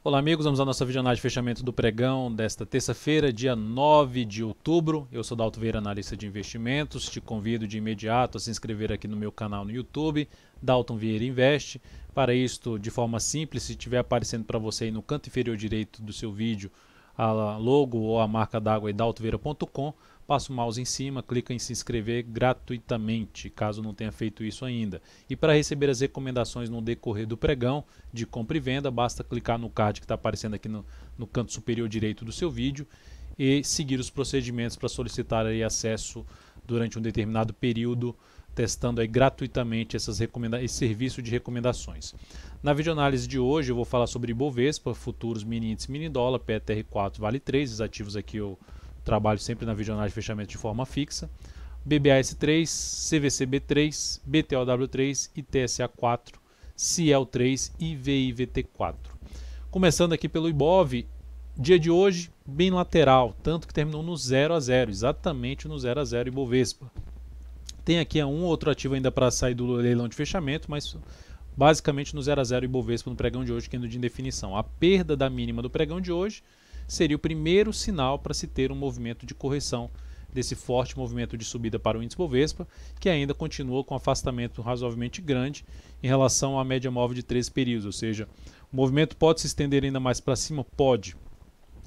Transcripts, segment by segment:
Olá amigos, vamos à nossa videoanálise de fechamento do pregão desta terça-feira, dia 9 de outubro. Eu sou Dalton Vieira, analista de investimentos. Te convido de imediato a se inscrever aqui no meu canal no YouTube, Dalton Vieira Investe. Para isto, de forma simples, se estiver aparecendo para você aí no canto inferior direito do seu vídeo a logo ou a marca d'água aí daltonvieira.com, passa o mouse em cima, clica em se inscrever gratuitamente, caso não tenha feito isso ainda. E para receber as recomendações no decorrer do pregão de compra e venda, basta clicar no card que está aparecendo aqui no canto superior direito do seu vídeo e seguir os procedimentos para solicitar aí acesso durante um determinado período, testando aí gratuitamente esse serviço de recomendações. Na videoanálise de hoje eu vou falar sobre Ibovespa, futuros mini índice mini dólar, PTR4 vale 3, os ativos aqui eu trabalho sempre na videoanálise de fechamento de forma fixa, BBAS3, CVCB3, BTOW3, ITSA4, Ciel3 e VIVT4. Começando aqui pelo Ibov, dia de hoje bem lateral, tanto que terminou no 0 a 0, exatamente no 0 a 0 Ibovespa. Tem aqui um outro ativo ainda para sair do leilão de fechamento, mas basicamente no 0 a 0 Ibovespa no pregão de hoje, que é de indefinição. A perda da mínima do pregão de hoje seria o primeiro sinal para se ter um movimento de correção desse forte movimento de subida para o índice Bovespa, que ainda continua com afastamento razoavelmente grande em relação à média móvel de 13 períodos, ou seja, o movimento pode se estender ainda mais para cima? Pode,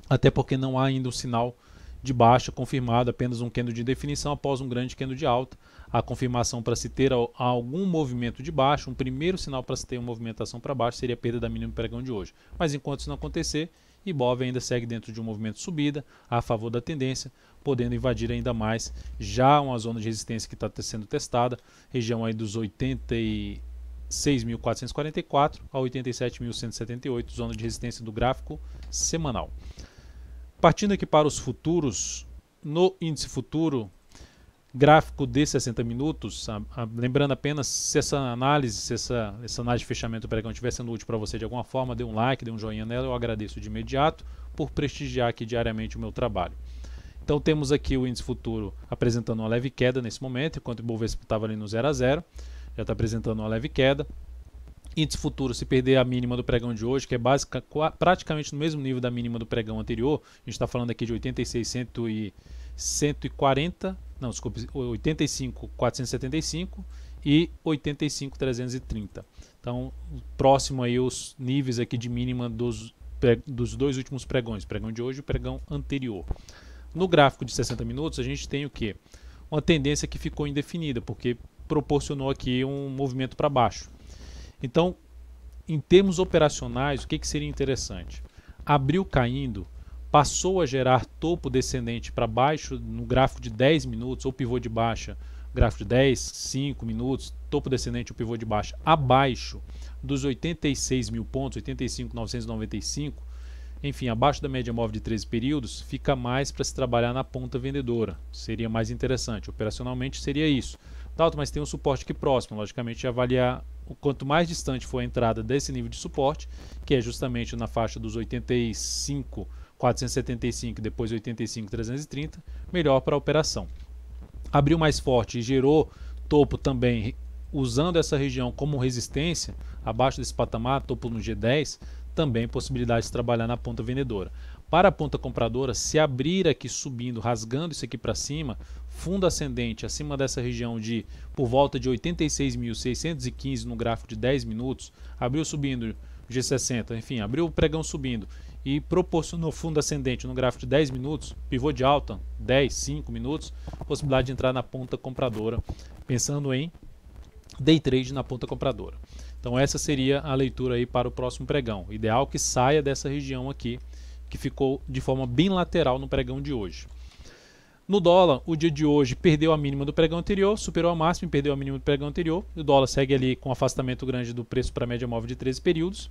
até porque não há ainda um sinal de baixa confirmado, apenas um candle de definição após um grande candle de alta. A confirmação para se ter algum movimento de baixa, um primeiro sinal para se ter uma movimentação para baixo seria a perda da mínima do pregão de hoje. Mas enquanto isso não acontecer, Ibov ainda segue dentro de um movimento de subida a favor da tendência, podendo invadir ainda mais já uma zona de resistência que está sendo testada, região aí dos 86.444 a 87.178, zona de resistência do gráfico semanal. Partindo aqui para os futuros, no índice futuro, gráfico de 60 minutos, lembrando apenas, se essa análise de fechamento do pregão estiver sendo útil para você de alguma forma, dê um like, dê um joinha nela, eu agradeço de imediato por prestigiar aqui diariamente o meu trabalho. Então temos aqui o índice futuro apresentando uma leve queda nesse momento, enquanto o Ibovespa estava ali no 0 a 0, já está apresentando uma leve queda. Índice futuro, se perder a mínima do pregão de hoje, que é praticamente no mesmo nível da mínima do pregão anterior, a gente está falando aqui de 85.475 e 85.330. Então, próximo aí os níveis aqui de mínima dos dois últimos pregões, pregão de hoje e o pregão anterior. No gráfico de 60 minutos, a gente tem o quê? Uma tendência que ficou indefinida, porque proporcionou aqui um movimento para baixo. Então, em termos operacionais, o que seria interessante? Abriu caindo, passou a gerar topo descendente para baixo no gráfico de 10 minutos, ou pivô de baixa, gráfico de 10, 5 minutos, topo descendente ou pivô de baixa, abaixo dos 86 mil pontos, 85.995, enfim, abaixo da média móvel de 13 períodos, fica mais para se trabalhar na ponta vendedora, seria mais interessante, operacionalmente seria isso. Dalton, mas tem um suporte aqui próximo, logicamente avaliar o quanto mais distante for a entrada desse nível de suporte, que é justamente na faixa dos 85.475 e depois 85.330, melhor para a operação. Abriu mais forte e gerou topo também usando essa região como resistência, abaixo desse patamar, topo no G10, também possibilidade de trabalhar na ponta vendedora. Para a ponta compradora, se abrir aqui subindo, rasgando isso aqui para cima, fundo ascendente acima dessa região de por volta de 86.615 no gráfico de 10 minutos, abriu subindo G60, enfim, abriu o pregão subindo e proporcionou fundo ascendente no gráfico de 10 minutos, pivô de alta 10, 5 minutos, possibilidade de entrar na ponta compradora, pensando em day trade na ponta compradora. Então essa seria a leitura aí para o próximo pregão. Ideal que saia dessa região aqui, que ficou de forma bem lateral no pregão de hoje. No dólar, o dia de hoje perdeu a mínima do pregão anterior, superou a máxima e perdeu a mínima do pregão anterior. O dólar segue ali com afastamento grande do preço para a média móvel de 13 períodos.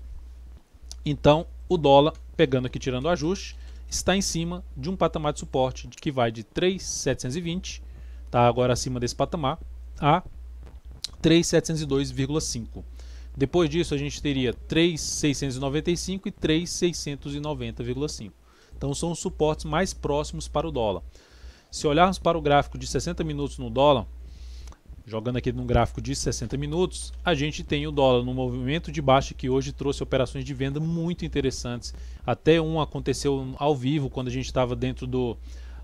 Então, o dólar, pegando aqui, tirando o ajuste, está em cima de um patamar de suporte que vai de 3.720, está agora acima desse patamar, a 3.702,5. Depois disso, a gente teria 3.695 e 3.690,5. Então, são os suportes mais próximos para o dólar. Se olharmos para o gráfico de 60 minutos no dólar, jogando aqui no gráfico de 60 minutos, a gente tem o dólar no movimento de baixa que hoje trouxe operações de venda muito interessantes. Até um aconteceu ao vivo quando a gente estava dentro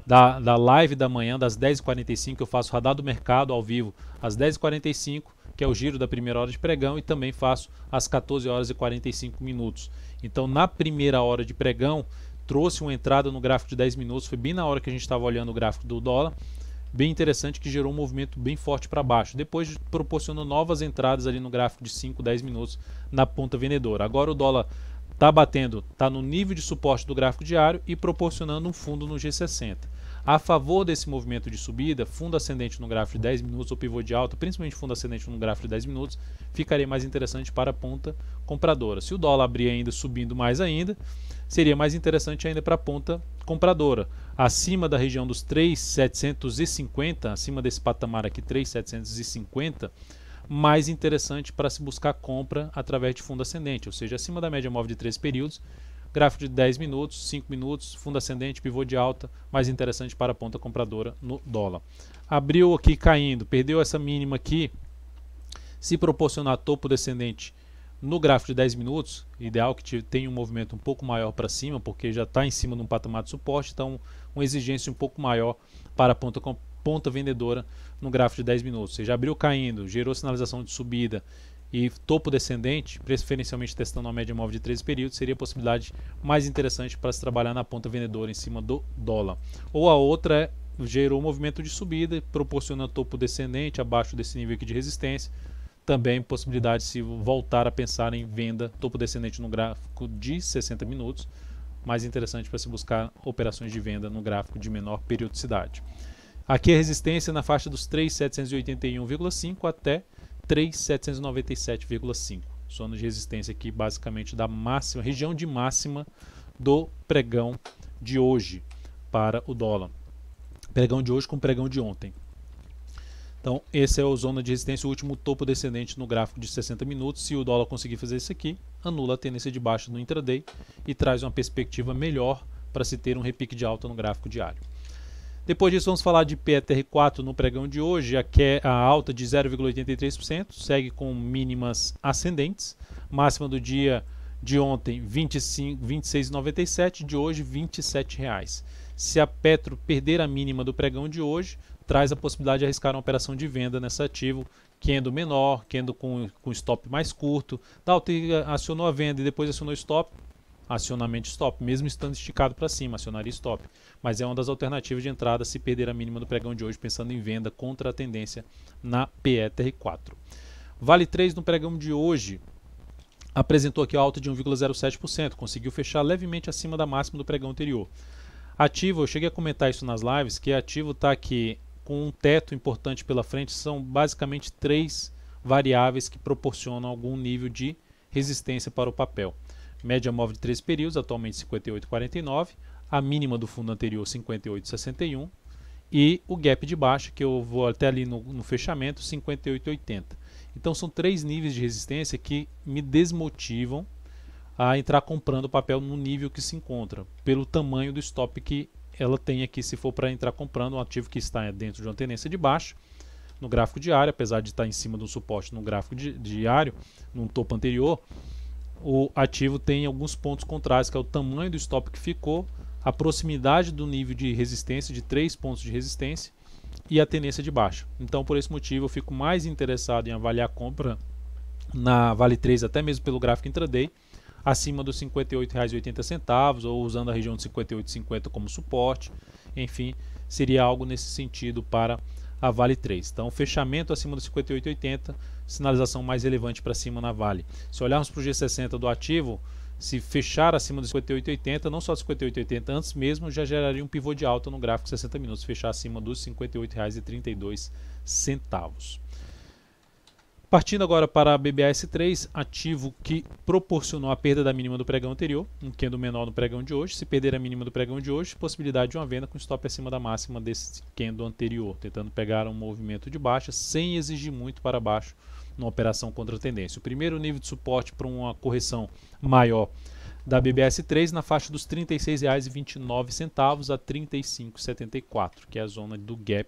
da live da manhã, das 10h45, eu faço radar do mercado ao vivo às 10h45, que é o giro da primeira hora de pregão, e também faço às 14h45. Então, na primeira hora de pregão, trouxe uma entrada no gráfico de 10 minutos, foi bem na hora que a gente estava olhando o gráfico do dólar, bem interessante, que gerou um movimento bem forte para baixo. Depois proporcionou novas entradas ali no gráfico de 5, 10 minutos na ponta vendedora. Agora o dólar está batendo, está no nível de suporte do gráfico diário e proporcionando um fundo no G60. A favor desse movimento de subida, fundo ascendente no gráfico de 10 minutos ou pivô de alta, principalmente fundo ascendente no gráfico de 10 minutos, ficaria mais interessante para a ponta compradora. Se o dólar abrir ainda subindo mais ainda, seria mais interessante ainda para a ponta compradora. Acima da região dos 3.750, acima desse patamar aqui, 3.750, mais interessante para se buscar compra através de fundo ascendente, ou seja, acima da média móvel de 3 períodos, gráfico de 10 minutos, 5 minutos, fundo ascendente, pivô de alta, mais interessante para a ponta compradora no dólar. Abriu aqui caindo, perdeu essa mínima aqui, se proporcionar topo descendente no gráfico de 10 minutos, ideal que tenha um movimento um pouco maior para cima, porque já está em cima de um patamar de suporte, então uma exigência um pouco maior para a ponta vendedora no gráfico de 10 minutos. Ou seja, abriu caindo, gerou sinalização de subida e topo descendente, preferencialmente testando uma média móvel de 13 períodos, seria a possibilidade mais interessante para se trabalhar na ponta vendedora em cima do dólar. Ou a outra é, gerou um movimento de subida, proporciona topo descendente abaixo desse nível aqui de resistência, também possibilidade de se voltar a pensar em venda topo descendente no gráfico de 60 minutos, mais interessante para se buscar operações de venda no gráfico de menor periodicidade. Aqui a resistência na faixa dos 3.781,5 até 3.797,5. Zona de resistência aqui basicamente da máxima, região de máxima do pregão de hoje para o dólar. Pregão de hoje com pregão de ontem. Então, esse é a zona de resistência, o último topo descendente no gráfico de 60 minutos. Se o dólar conseguir fazer isso aqui, anula a tendência de baixa no intraday e traz uma perspectiva melhor para se ter um repique de alta no gráfico diário. Depois disso, vamos falar de PETR4 no pregão de hoje. Aqui é a alta de 0,83%, segue com mínimas ascendentes. Máxima do dia de ontem, 26,97, de hoje, R$ 27,00. Se a Petro perder a mínima do pregão de hoje, traz a possibilidade de arriscar uma operação de venda nesse ativo, candle menor, candle com stop mais curto. Acionou a venda e depois acionou stop, acionamento stop, mesmo estando esticado para cima, acionaria stop. Mas é uma das alternativas de entrada se perder a mínima do pregão de hoje, pensando em venda contra a tendência na PETR4. Vale 3 no pregão de hoje apresentou aqui a alta de 1,07%, conseguiu fechar levemente acima da máxima do pregão anterior. Ativo, eu cheguei a comentar isso nas lives, que ativo está aqui com um teto importante pela frente, são basicamente 3 variáveis que proporcionam algum nível de resistência para o papel. Média móvel de 3 períodos, atualmente 58,49, a mínima do fundo anterior 58,61 e o gap de baixa, que eu vou até ali no fechamento, 58,80. Então são 3 níveis de resistência que me desmotivam a entrar comprando o papel no nível que se encontra, pelo tamanho do stop que ela tem aqui, se for para entrar comprando um ativo que está dentro de uma tendência de baixa no gráfico diário, apesar de estar em cima do suporte no gráfico diário, num topo anterior, o ativo tem alguns pontos contrários, que é o tamanho do stop que ficou, a proximidade do nível de resistência, de 3 pontos de resistência, e a tendência de baixa. Então, por esse motivo, eu fico mais interessado em avaliar a compra na Vale 3, até mesmo pelo gráfico intraday, acima dos R$ 58,80 ou usando a região de 58,50 como suporte. Enfim, seria algo nesse sentido para a Vale 3. Então, fechamento acima dos 58,80, sinalização mais relevante para cima na Vale. Se olharmos para o G60 do ativo, se fechar acima dos 58,80, não só dos 58,80, antes mesmo já geraria um pivô de alta no gráfico de 60 minutos, fechar acima dos R$ 58,32. Partindo agora para a BBAS3, ativo que proporcionou a perda da mínima do pregão anterior, um candle menor no pregão de hoje. Se perder a mínima do pregão de hoje, possibilidade de uma venda com stop acima da máxima desse candle anterior, tentando pegar um movimento de baixa sem exigir muito para baixo numa operação contra a tendência. O primeiro nível de suporte para uma correção maior da BBAS3 na faixa dos R$ 36,29 a R$ 35,74, que é a zona do gap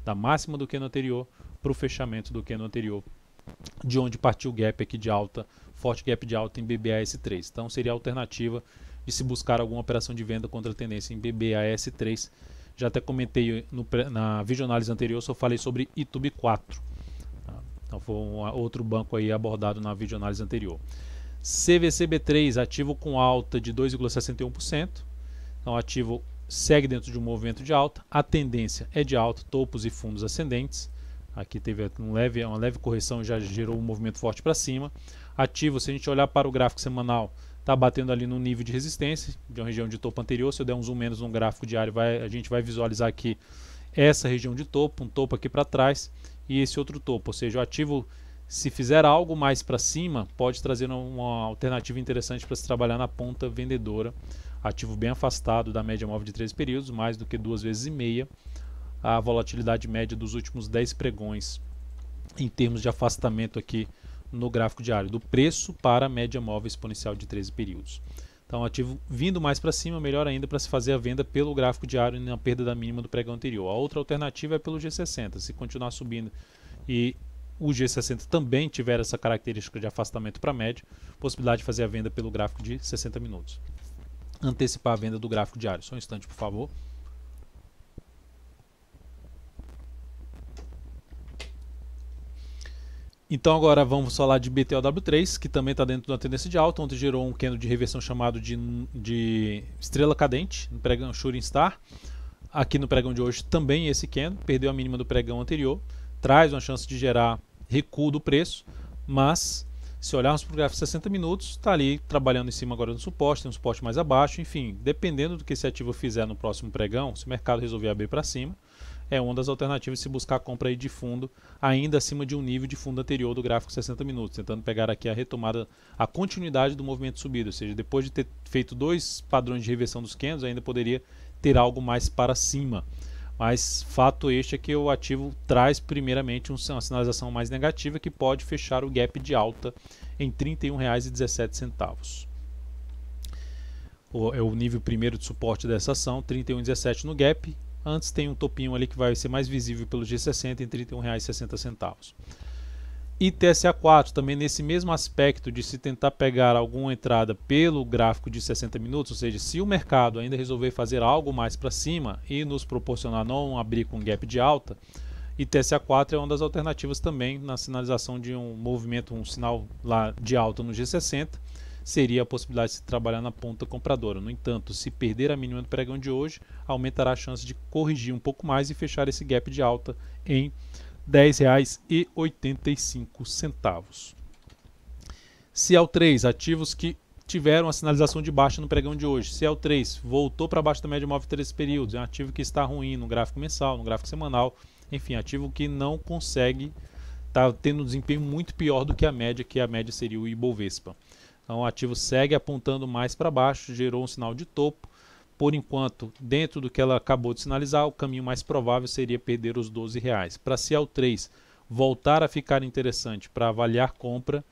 da máxima do candle anterior para o fechamento do candle anterior, de onde partiu o gap aqui de alta, forte gap de alta em BBAS3. Então seria a alternativa de se buscar alguma operação de venda contra a tendência em BBAS3. Já até comentei na videoanálise anterior, só falei sobre ITUB 4. Então foi outro banco aí abordado na videoanálise anterior. CVCB3, ativo com alta de 2,61%. Então o ativo segue dentro de um movimento de alta. A tendência é de alta, topos e fundos ascendentes. Aqui teve uma leve correção e já gerou um movimento forte para cima. Ativo, se a gente olhar para o gráfico semanal, está batendo ali no nível de resistência, de uma região de topo anterior. Se eu der um zoom menos no gráfico diário, a gente vai visualizar aqui essa região de topo, um topo aqui para trás e esse outro topo. Ou seja, o ativo, se fizer algo mais para cima, pode trazer uma alternativa interessante para se trabalhar na ponta vendedora. Ativo bem afastado da média móvel de 13 períodos, mais do que 2,5 vezes a volatilidade média dos últimos 10 pregões em termos de afastamento aqui no gráfico diário, do preço para a média móvel exponencial de 13 períodos. Então, ativo vindo mais para cima, melhor ainda para se fazer a venda pelo gráfico diário na perda da mínima do pregão anterior. A outra alternativa é pelo G60. Se continuar subindo e o G60 também tiver essa característica de afastamento para a média, possibilidade de fazer a venda pelo gráfico de 60 minutos. Antecipar a venda do gráfico diário. Só um instante, por favor. Então agora vamos falar de BTOW3, que também está dentro da tendência de alta, onde gerou um candle de reversão chamado de estrela cadente, no pregão Shooting Star. Aqui no pregão de hoje também esse candle, perdeu a mínima do pregão anterior, traz uma chance de gerar recuo do preço, mas se olharmos para o gráfico de 60 minutos, está ali trabalhando em cima agora do suporte, tem um suporte mais abaixo, enfim, dependendo do que esse ativo fizer no próximo pregão, se o mercado resolver abrir para cima, é uma das alternativas de se buscar a compra aí de fundo ainda acima de um nível de fundo anterior do gráfico 60 minutos, tentando pegar aqui a retomada, a continuidade do movimento de subida, ou seja, depois de ter feito dois padrões de reversão dos candles, ainda poderia ter algo mais para cima. Mas fato este é que o ativo traz primeiramente uma sinalização mais negativa que pode fechar o gap de alta em R$ 31,17. É o nível primeiro de suporte dessa ação, R$ 31,17 no gap. Antes tem um topinho ali que vai ser mais visível pelo G60 em R$ 31,60. E TSA4 também nesse mesmo aspecto de se tentar pegar alguma entrada pelo gráfico de 60 minutos, ou seja, se o mercado ainda resolver fazer algo mais para cima e nos proporcionar não abrir com gap de alta, e TSA4 é uma das alternativas também na sinalização de um movimento, um sinal lá de alta no G60, seria a possibilidade de se trabalhar na ponta compradora. No entanto, se perder a mínima do pregão de hoje, aumentará a chance de corrigir um pouco mais e fechar esse gap de alta em R$ 10,85. CL3, ativos que tiveram a sinalização de baixa no pregão de hoje. CL3 voltou para baixo da média móvel de 13 períodos, é um ativo que está ruim no gráfico mensal, no gráfico semanal, enfim, ativo que não consegue, está tendo um desempenho muito pior do que a média seria o Ibovespa. Então o ativo segue apontando mais para baixo, gerou um sinal de topo. Por enquanto, dentro do que ela acabou de sinalizar, o caminho mais provável seria perder os R$12. Para CL3 voltar a ficar interessante para avaliar compra,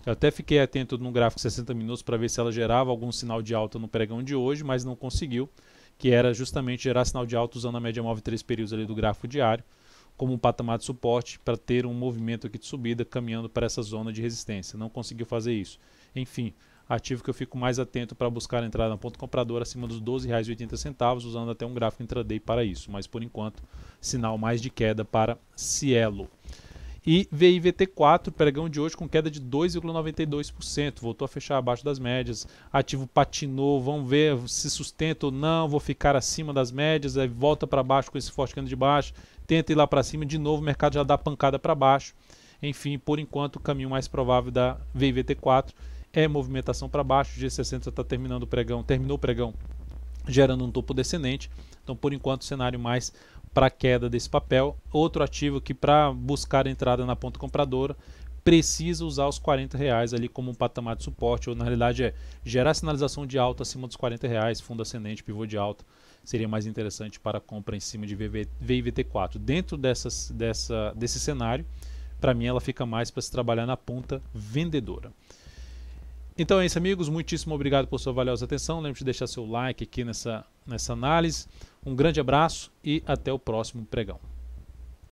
eu até fiquei atento no gráfico 60 minutos para ver se ela gerava algum sinal de alta no pregão de hoje, mas não conseguiu, que era justamente gerar sinal de alta usando a média móvel de 3 períodos ali do gráfico diário, como um patamar de suporte para ter um movimento aqui de subida caminhando para essa zona de resistência. Não conseguiu fazer isso. Enfim, ativo que eu fico mais atento para buscar a entrada na ponta compradora acima dos R$12,80, usando até um gráfico intraday para isso, mas por enquanto sinal mais de queda para Cielo. E VIVT4, pregão de hoje com queda de 2,92%, voltou a fechar abaixo das médias, ativo patinou, vamos ver se sustenta ou não, vou ficar acima das médias, aí volta para baixo com esse forte candle de baixo, tenta ir lá para cima, de novo o mercado já dá pancada para baixo. Enfim, por enquanto o caminho mais provável da VIVT4 é movimentação para baixo. O G60 está terminou o pregão gerando um topo descendente, então por enquanto o cenário mais para queda desse papel. Outro ativo que para buscar entrada na ponta compradora precisa usar os R$40 ali como um patamar de suporte, ou na realidade é gerar sinalização de alta acima dos R$40, fundo ascendente, pivô de alta, seria mais interessante para compra em cima de VIVT4. Dentro desse cenário, para mim ela fica mais para se trabalhar na ponta vendedora. Então é isso, amigos, muitíssimo obrigado por sua valiosa atenção, lembre de deixar seu like aqui nessa análise, um grande abraço e até o próximo pregão.